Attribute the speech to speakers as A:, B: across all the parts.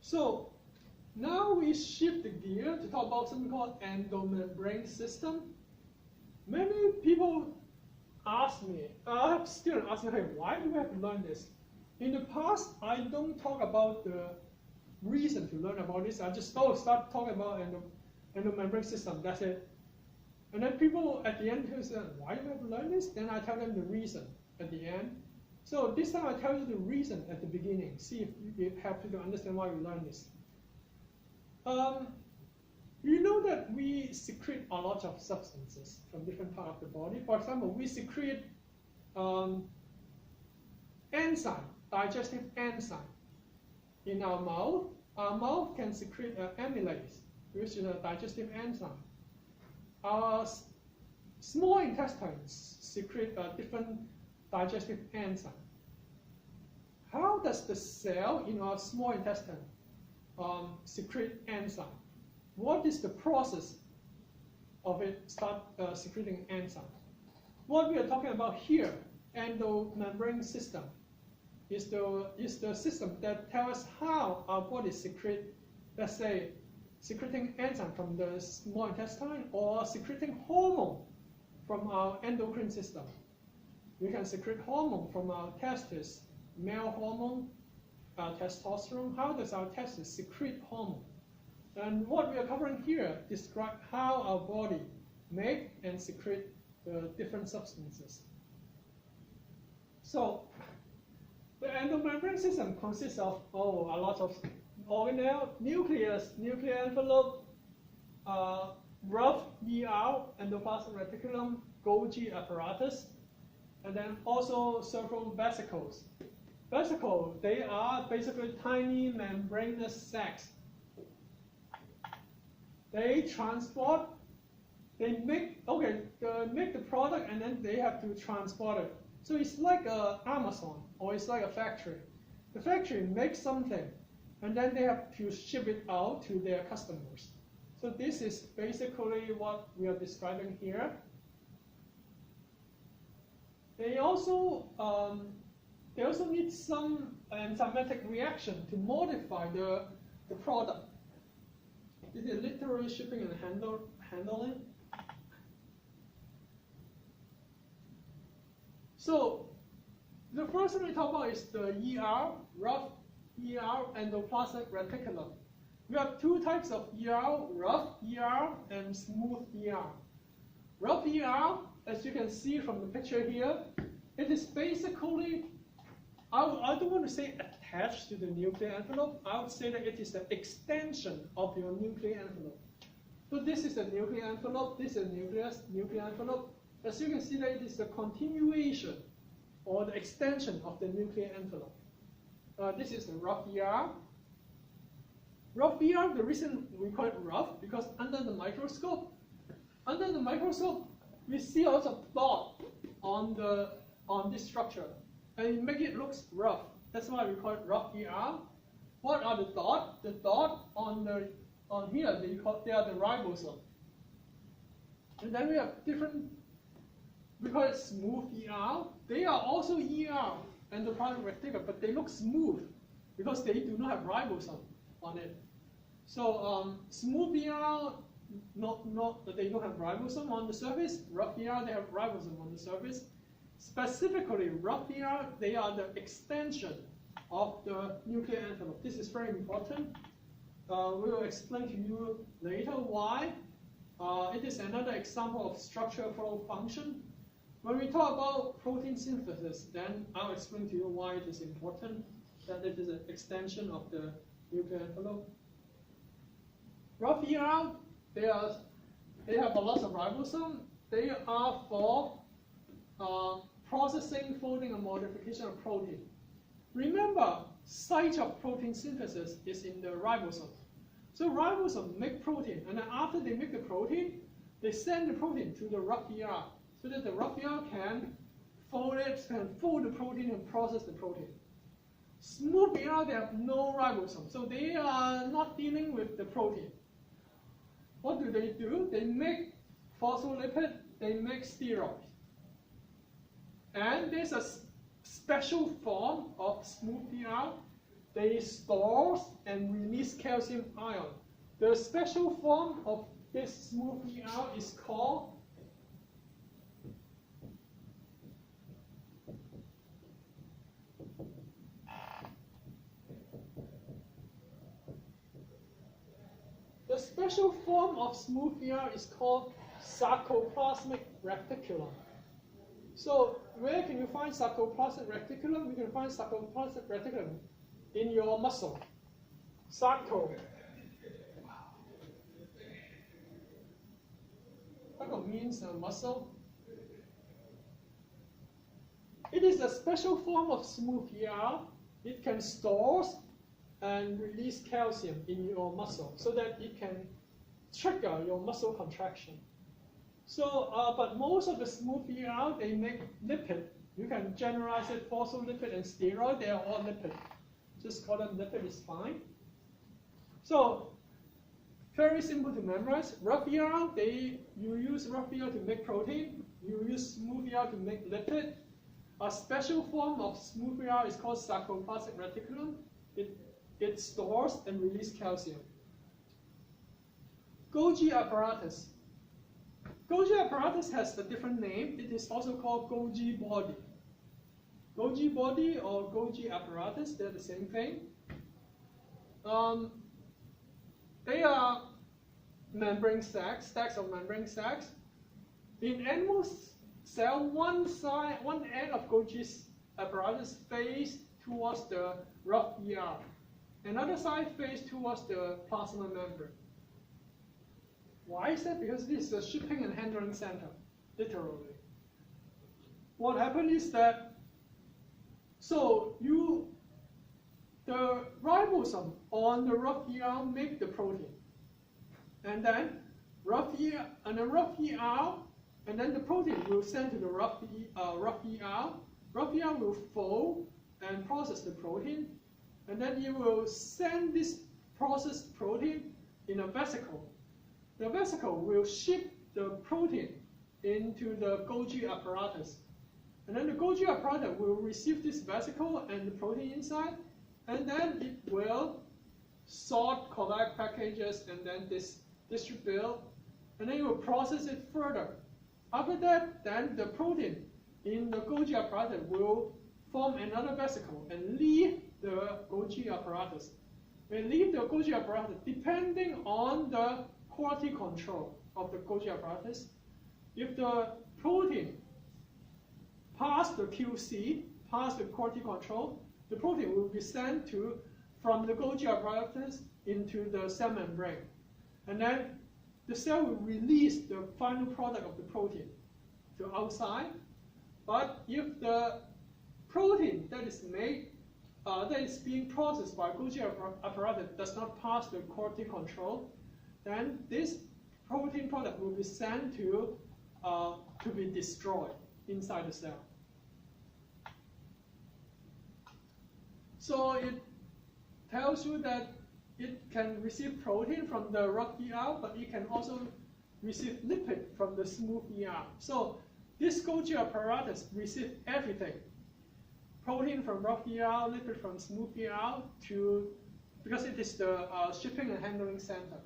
A: So now we shift the gear to talk about something called endomembrane system. Many people ask me, I have students asking, hey, why do we have to learn this? In the past, I don't talk about the reason to learn about this. I just start talking about endomembrane system, that's it. And then people at the end who say, why do we have to learn this? Then I tell them the reason at the end. So this time I tell you the reason at the beginning. See if it helps you to understand why we learn this. You know that we secrete a lot of substances from different parts of the body. For example, we secrete enzyme, digestive enzyme. In our mouth can secrete amylase, which is a digestive enzyme. Our small intestines secrete different digestive enzyme. How does the cell in our small intestine secrete enzyme? What is the process of it start secreting enzyme? What we are talking about here, endomembrane system, is the system that tells us how our body secrete, let's say, secreting enzyme from the small intestine or secreting hormone from our endocrine system. We can secrete hormone from our testes, male hormone, testosterone. How does our testes secrete hormone? And what we are covering here describe how our body make and secrete the different substances. So the endomembrane system consists of a lot of organelle, nucleus, nuclear envelope, rough ER, endoplasmic reticulum, Golgi apparatus, and then also several vesicles. Vesicles, they are basically tiny membranous sacs. They transport, they make the product and then they have to transport it. So it's like Amazon or it's like a factory. The factory makes something and then they have to ship it out to their customers. So this is basically what we are describing here. They also need some enzymatic reaction to modify the product. This is literally shipping and handling. So the first thing we talk about is the ER, rough ER, endoplasmic reticulum. We have two types of ER, rough ER and smooth ER. Rough ER, as you can see from the picture here, it is basically, I don't want to say attached to the nuclear envelope. I would say that it is the extension of your nuclear envelope. So this is the nuclear envelope, this is the nuclear envelope. As you can see, that it is the continuation or the extension of the nuclear envelope. This is the rough ER. Rough ER, the reason we call it rough, because under the microscope, we see lots of dots on this structure, and it makes it look rough. That's why we call it rough ER. What are the dots? The dots on here, they are the ribosome. And then we have different, we call it smooth ER. They are also ER and the endoplasmic reticulum, but they look smooth because they do not have ribosome on it. So smooth ER, they don't have ribosome on the surface. Rough ER, they have ribosome on the surface. Specifically, rough ER, they are the extension of the nuclear envelope. This is very important. We will explain to you later why. It is another example of structure flow function. When we talk about protein synthesis, then I'll explain to you why it is important that it is an extension of the nuclear envelope. Rough ER, they have a lot of ribosome. They are for processing, folding, and modification of protein. Remember, site of protein synthesis is in the ribosome. So ribosome make protein, and then after they make the protein, they send the protein to the rough ER, so that the rough ER can fold the protein and process the protein. Smooth ER, they have no ribosome, so they are not dealing with the protein. What do? They make phospholipid, they make steroids. And there's a special form of smooth ER. They store and release release calcium ion. The special form of this smooth ER is called sarcoplasmic reticulum. So where can you find sarcoplasmic reticulum? You can find sarcoplasmic reticulum in your muscle. Sarco. Sarco means muscle. It is a special form of smooth ER. It can store and release calcium in your muscle so that it can trigger your muscle contraction. So, but most of the smooth ER, they make lipid. You can generalize it, phospholipid and steroid, they are all lipid. Just call them lipid is fine. So, very simple to memorize. Rough ER, you use rough ER to make protein. You use smooth ER to make lipid. A special form of smooth ER is called sarcoplasmic reticulum. It stores and releases calcium. Golgi apparatus. Golgi apparatus has a different name. It is also called Golgi body. Golgi body or Golgi apparatus, they're the same thing. They are membrane sacs, stacks of membrane sacs. In animal cell, one end of Golgi's apparatus face towards the rough ER. Another side face towards the plasma membrane. Why is that? Because this is a shipping and handling center, literally. What happened is that, the ribosome on the rough ER make the protein. And then rough ER, and then the protein will send to the rough ER. Rough ER will fold and process the protein. And then you will send this processed protein in a vesicle. The vesicle will ship the protein into the Golgi apparatus. And then the Golgi apparatus will receive this vesicle and the protein inside, and then it will sort, collect packages, and then distribute, and then it will process it further. After that, then the protein in the Golgi apparatus will form another vesicle and leave the Golgi apparatus. When leave the Golgi apparatus, depending on the quality control of the Golgi apparatus, if the protein pass the QC, pass the quality control, the protein will be sent from the Golgi apparatus into the cell membrane. And then the cell will release the final product of the protein to outside. But if the protein that is made, that is being processed by Golgi apparatus does not pass the quality control, then this protein product will be sent to be destroyed inside the cell. So it tells you that it can receive protein from the rough ER, but it can also receive lipid from the smooth ER. So this Golgi apparatus receives everything. Protein from rough ER, lipid from smooth ER, because it is the shipping and handling center.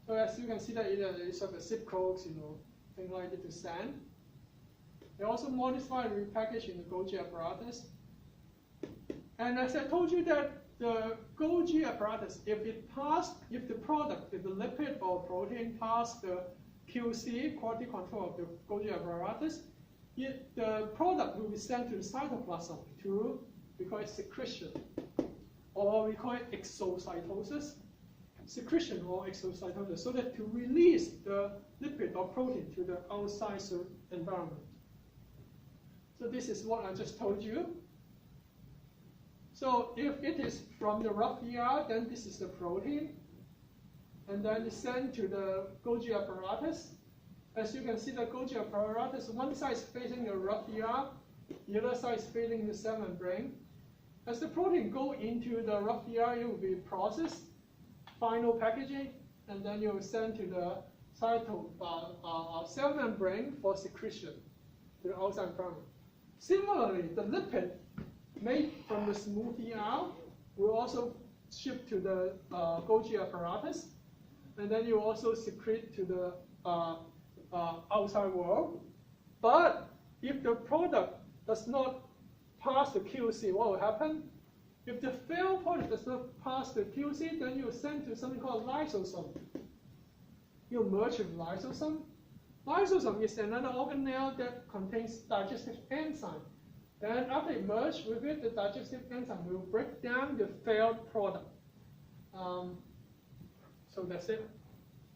A: So as you can see that it is sort of zip codes, things like it to send. They also modify and repackage in the Golgi apparatus. And as I told you that the Golgi apparatus, if the lipid or protein pass the QC, quality control of the Golgi apparatus, the product will be sent to the cytoplasm we call it secretion, or we call it exocytosis. Secretion or exocytosis, so that to release the lipid or protein to the outside environment. So this is what I just told you. So if it is from the rough ER, then this is the protein, and then it's sent to the Golgi apparatus. As you can see, the Golgi apparatus, one side is facing the rough ER, the other side is facing the cell membrane. As the protein go into the rough ER, it will be processed, final packaging, and then you will send to the cell membrane for secretion to the outside environment. Similarly, the lipid made from the smooth ER will also shipped to the Golgi apparatus, and then you also secrete to the outside world. But if the product does not pass the QC, what will happen? If the failed product does not pass the QC, then you send to something called lysosome. You merge with lysosome. Lysosome is another organelle that contains digestive enzyme. Then after it merges with it, the digestive enzyme will break down the failed product. So that's it.